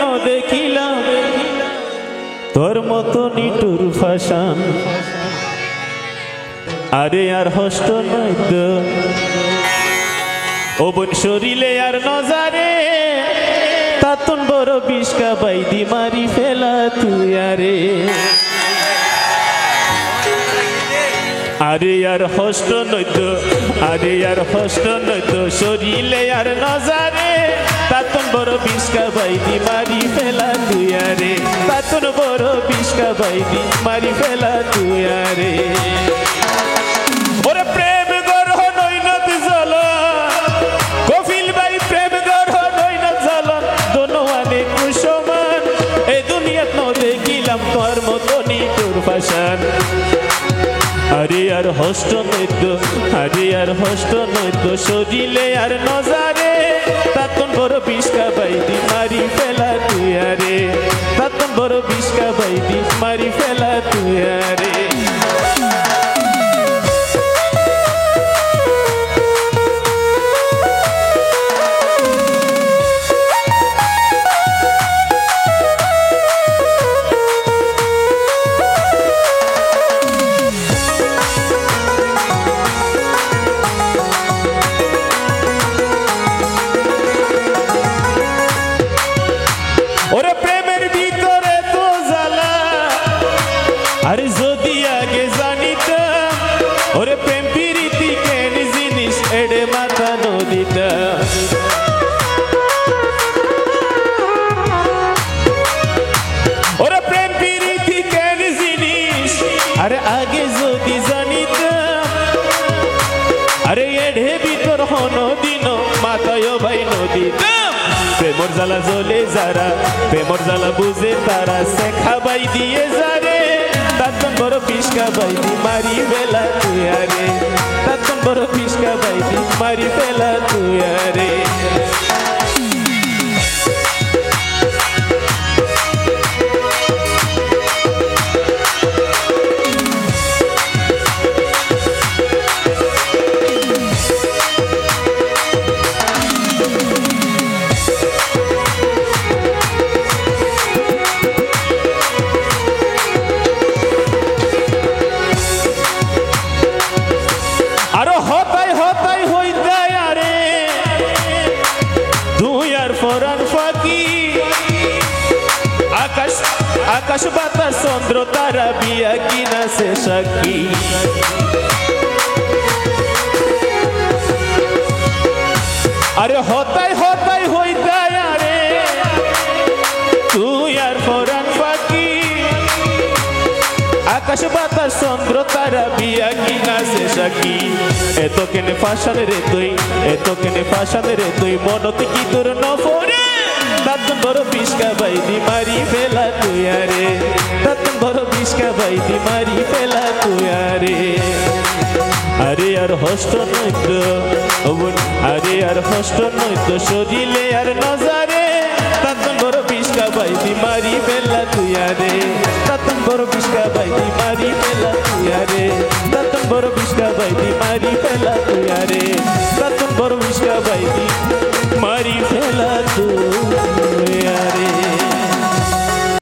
ন দেখিলাম তোর মতো নিটুর ফাশান আরে আর হষ্ট নয় তো ও বোন শরীরে আর নজারে তাতন বড় বিষ্কা বাইদি মারি ফেলা তুই আরে আরে আর হষ্ট নইত আরে আর হষ্ট নইত শরীরে আর নজারে তাতন বড় বিষ্কা বাইদি মারি ফেলা তুই আরে তাতন বড় বিষ্কা বাইদি মারি ফেলা তুই আরে ওরে প্রেম গর্হ নৈনত জল কফিল ভাই প্রেম গর্হ নৈনত জল দোনোয়ানে কুসমান এই দুনিয়াত ন দেখিলাম তোর মতো নিটুর ফাশান আরে আর হষ্ট নৈত আরে আর হষ্ট নৈত শরীরে আর নজারে তাতন বড় বিষ্কা বাইদি মারি ফেলা তুই আরে তাতন বড় বিষ্কা বাইদি মারি ফেলা তুই আরে ওরে প্রেমের ভিতরে তো জ্বালা আরে যদি আগে জানিতাম ওরে প্রেম প্রীতি কেন জিনিস এড়ে মাথা নদিতাম ওরে প্রেম প্রীতি কেন জিনিস আরে আগে যদি জানিতাম আরে এড়ে ভিতর হনো দিন মাথায় ভাই নদিতাম প্রেমর জ্বালা জ্বলে যারা প্রেমর জ্বালা বুঝে তারা শেখা বাই দিয়ে যারে তাতন বড় পিসকা বাইদি মারি ফেলা তুই আরে তাতন বড় পিসকা বাইদি মারি ফেলা তুই আরে আরো হতাই হতাই হইতাই আরে তুই আর ফরান ফাঁকি আকাশ আকাশ বাতাস চন্দ্র তারা বিয়া কিনা সে সাক্ষী আরে হতাই হতাই হইতাই আরে তুই আর ফরান ফাঁকি আকাশ বাতাস চন্দ্র তারা বিয়া কিনা সে সাক্ষী এত কেনে ফাশান রে তুই এত কেনে ফাশান রে তুই মনত কি তোর নফরে তাতন বড় বিষ্কা বাইদি মারি ফেলা তুই আরে তাতন বড় বিষ্কা বাইদি মারি ফেলা তুই আরে আরে আর হষ্ট নইত আরে আর হষ্ট নইত শরীরে আর নজারে তাতন বড় বিষ্কা বাইদি মারি ফেলা তুই আরে তাতন বড় বিষ্কা বাইদি মারি ফেলা তুই আরে তাতন বড় বিষ্কা বাইদি মারি ফেলা তুই আরে